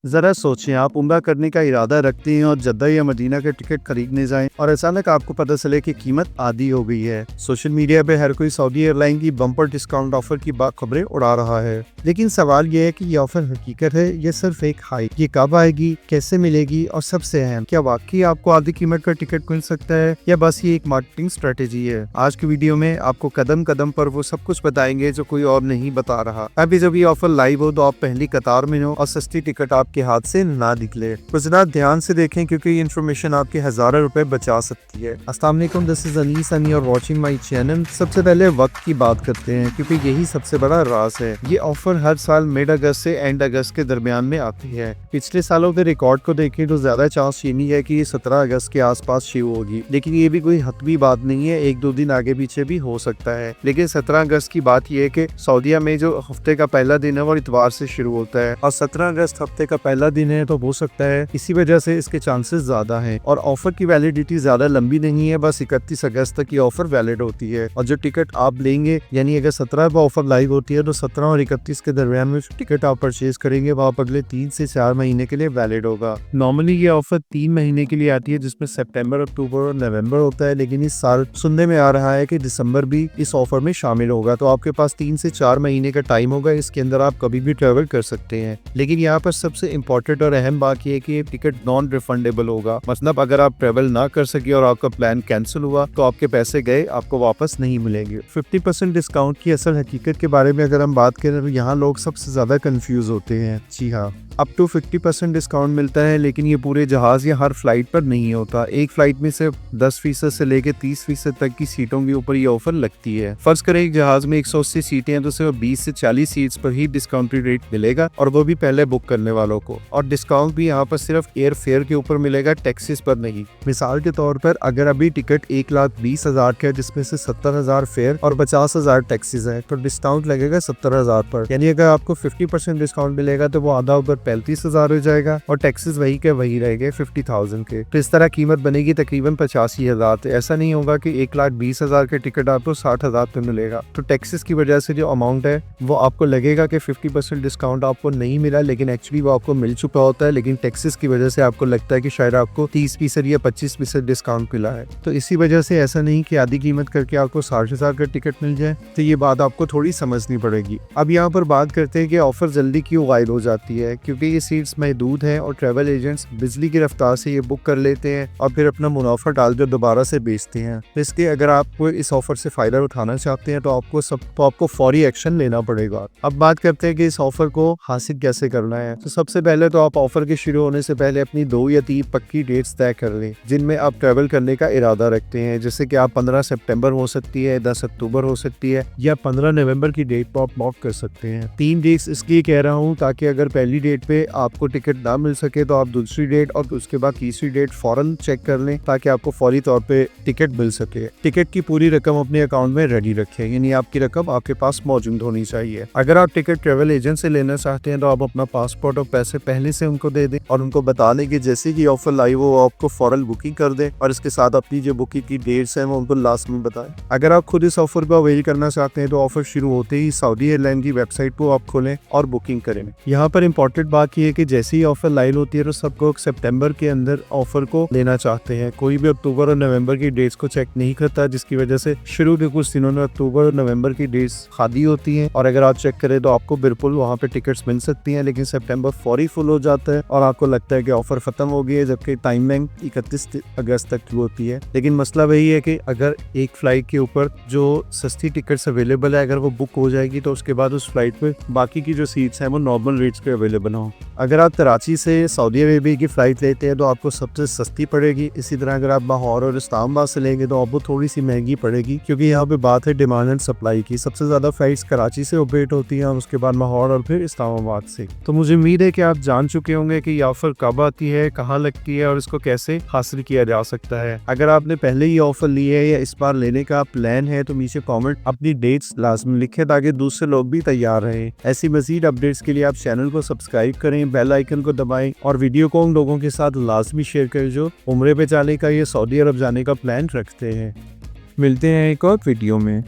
जरा सोचें, आप उम्रा करने का इरादा रखते हैं और जद्दा या मदीना के टिकट खरीदने जाएं और अचानक आपको पता चले कि कीमत आधी हो गई है। सोशल मीडिया पे हर कोई सऊदी एयरलाइन की बम्पर डिस्काउंट ऑफर की खबरें उड़ा रहा है, लेकिन सवाल यह है कि ये ऑफर हकीकत है या सिर्फ एक हाइप? ये कब आएगी, कैसे मिलेगी और सबसे अहम, क्या वाकई आपको आधी कीमत का टिकट मिल सकता है या बस ये एक मार्केटिंग स्ट्रेटेजी है? आज की वीडियो में आपको कदम कदम पर वो सब कुछ बताएंगे जो कोई और नहीं बता रहा। अभी जब ये ऑफर लाइव हो तो आप पहली कतार में हो और सस्ती टिकट आपके हाथ से ना निकले। कुछ ना ध्यान से देखें क्योंकि ये इन्फॉर्मेशन आपके हजारों रुपए बचा सकती है। अस्सलाम वालेकुम, this is Anees and you are watching my channel. सबसे पहले वक्त की बात करते हैं क्योंकि यही सबसे बड़ा राज है। ये ऑफर हर साल मिड अगस्त से एंड अगस्त के दरमियान में आती है। पिछले सालों के रिकॉर्ड को देखें तो ज्यादा चांस ये नहीं है कि ये 17 अगस्त के आसपास शुरू होगी, लेकिन ये भी कोई हतमी बात नहीं है, एक दो दिन आगे पीछे भी हो सकता है। लेकिन 17 अगस्त की बात यह है कि सऊदीया में जो हफ्ते का पहला दिन है वो इतवार से शुरू होता है और 17 अगस्त हफ्ते का पहला दिन है तो हो सकता है इसी वजह से इसके चांसेस ज्यादा हैं। और ऑफर की वैलिडिटी ज्यादा लंबी नहीं है, बस 31 अगस्त तक ये ऑफर वैलिड होती है। और जो टिकट आप लेंगे, यानी अगर 17 को ऑफर लाइव होती है तो 17 और 31 के दरमियान में जो टिकट आप परचेज करेंगे वो आप अगले 3 से 4 महीने के लिए वैलिड होगा। नॉर्मली ये ऑफर 3 महीने के लिए आती है जिसमें सितंबर, अक्टूबर और नवंबर होता है, लेकिन इस साल सुनने में आ रहा है कि दिसंबर भी इस ऑफर में शामिल होगा। तो आपके पास 3 से 4 महीने का टाइम होगा, इसके अंदर आप कभी भी ट्रेवल कर सकते हैं। लेकिन यहाँ पर सबसे इम्पोर्टेंट और अहम बात यह है कि ये टिकट नॉन रिफंडेबल होगा। मतलब अगर आप ट्रेवल ना कर सके और आपका प्लान कैंसिल हुआ तो आपके पैसे गए, आपको वापस नहीं मिलेंगे। 50% डिस्काउंट की असल हकीकत के बारे में अगर हम बात करें तो यहाँ लोग सबसे ज्यादा कंफ्यूज होते हैं। जी हाँ, अप टू 50% डिस्काउंट मिलता है, लेकिन ये पूरे जहाज या हर फ्लाइट पर नहीं होता। एक फ्लाइट में सिर्फ 10% से लेकर 30% तक की सीटों के ऊपर ये ऑफर लगती है। फर्ज करें एक जहाज में 180 सीटें हैं तो सिर्फ 20 से 40 सीट्स पर ही डिस्काउंटेड रेट मिलेगा, और वो भी पहले बुक करने वालों को। और डिस्काउंट भी यहाँ पर सिर्फ एयर फेयर के ऊपर मिलेगा, टैक्सेस पर नहीं। मिसाल के तौर पर अगर अभी टिकट 1,20,000 का है जिसमें से 70,000 फेयर और 50,000 टैक्सेस है तो डिस्काउंट लगेगा 70,000 पर। यानी अगर आपको 50% डिस्काउंट मिलेगा तो वो आधा ऊपर 35,000 हो जाएगा और टैक्सेस वही के वही रहेंगे 50,000 के। तो इस तरह कीमत बनेगी तकरीबन 85,000। तो ऐसा नहीं होगा कि 1,20,000 के टिकट आपको 60,000 पे मिलेगा। तो टैक्सेस की वजह से जो अमाउंट है वो आपको लगेगा कि 50% डिस्काउंट आपको नहीं मिला, लेकिन एक्चुअली वो आपको मिल चुका होता है। लेकिन टैक्सेस की वजह से आपको लगता है कि शायद आपको 30% या 25% डिस्काउंट मिला है। तो इसी वजह से ऐसा नहीं कि आधी कीमत करके आपको 60,000 का टिकट मिल जाए। तो ये बात आपको थोड़ी समझनी पड़ेगी। अब यहाँ पर बात करते हैं कि ऑफर जल्दी क्यों गायब हो जाती है। क्योंकि ये सीट्स महदूद हैं और ट्रैवल एजेंट्स बिजली की रफ्तार से ये बुक कर लेते हैं और फिर अपना मुनाफा डालकर दोबारा से बेचते हैं। तो इसलिए अगर आप इस ऑफर से फायदा उठाना चाहते हैं तो आपको फौरी एक्शन लेना पड़ेगा। अब बात करते हैं कि इस ऑफर को हासिल कैसे करना है। तो सबसे पहले तो आप ऑफर के शुरू होने से पहले अपनी 2 या 3 पक्की डेट्स तय कर लें जिनमें आप ट्रैवल करने का इरादा रखते हैं। जैसे कि आप 15 सितंबर हो सकती है, 10 अक्टूबर हो सकती है या 15 नवंबर की डेट पर आप लॉक कर सकते हैं। 3 डेट्स इसलिए कह रहा हूँ ताकि अगर पहली डेट पे आपको टिकट ना मिल सके तो आप दूसरी डेट और उसके बाद तीसरी डेट फौरन चेक कर लें ताकि आपको फौरी तौर पे टिकट मिल सके। टिकट की पूरी रकम अपने अकाउंट में रेडी रखें, यानी आपकी रकम आपके पास मौजूद होनी चाहिए। अगर आप टिकट ट्रेवल एजेंट से लेना चाहते हैं तो आप अपना पासपोर्ट और पैसे पहले से उनको दे दें और उनको बता दें कि जैसे कि ऑफर लाइव हो आपको फौरन बुकिंग कर दें, और इसके साथ अपनी जो बुकिंग की डेट्स हैं वो उनको लास्ट में बताएं। अगर आप खुद इस ऑफर को अवेल करना चाहते हैं तो ऑफर शुरू होते ही सऊदी एयरलाइन की वेबसाइट को आप खोलें और बुकिंग करें। यहाँ पर इंपॉर्टेंट बात यह है कि जैसे ही ऑफर लाइव होती है तो सबको सितंबर के अंदर ऑफर को लेना चाहते हैं। कोई भी अक्टूबर और नवंबर की डेट्स को चेक नहीं करता, जिसकी वजह से शुरू के कुछ दिनों में अक्टूबर और नवंबर की डेट्स खाली होती हैं और अगर आप चेक करें तो आपको बिल्कुल वहाँ पे टिकट्स मिल सकती हैं। लेकिन सितंबर फौरी फुल हो जाता है और आपको लगता है कि ऑफर खत्म हो गई है, जबकि टाइमिंग 31 अगस्त तक की होती है। लेकिन मसला वही है कि अगर एक फ्लाइट के ऊपर जो सस्ती टिकट्स अवेलेबल है अगर वो बुक हो जाएगी तो उसके बाद उस फ्लाइट पे बाकी की जो सीट्स हैं वो नॉर्मल रेट्स पे अवेलेबल हो। अगर आप कराची से सऊदी अरेबिया की फ्लाइट लेते हैं तो आपको सबसे सस्ती पड़ेगी। इसी तरह अगर आप लाहौर और इस्लामाबाद से लेंगे तो आपको थोड़ी सी महंगी पड़ेगी, क्योंकि यहाँ पे बात है डिमांड एंड सप्लाई की। सबसे ज्यादा फ्लाइट्स कराची से ऑपरेट होती हैं और उसके बाद लाहौर और फिर इस्लामाबाद से। तो मुझे उम्मीद है कि आप जान चुके होंगे कि ये ऑफर कब आती है, कहाँ लगती है और इसको कैसे हासिल किया जा सकता है। अगर आपने पहले ही ऑफर ली है या इस बार लेने का प्लान है तो नीचे कमेंट अपनी डेट्स लाजमी लिखें ताकि दूसरे लोग भी तैयार रहें। ऐसी मजीद अपडेट्स के लिए आप चैनल को सब्सक्राइब करें, बेल आइकन को दबाएं और वीडियो को उन लोगों के साथ लाजमी शेयर करें जो उम्रे पे जाने का या सऊदी अरब जाने का प्लान रखते हैं। मिलते हैं एक और वीडियो में।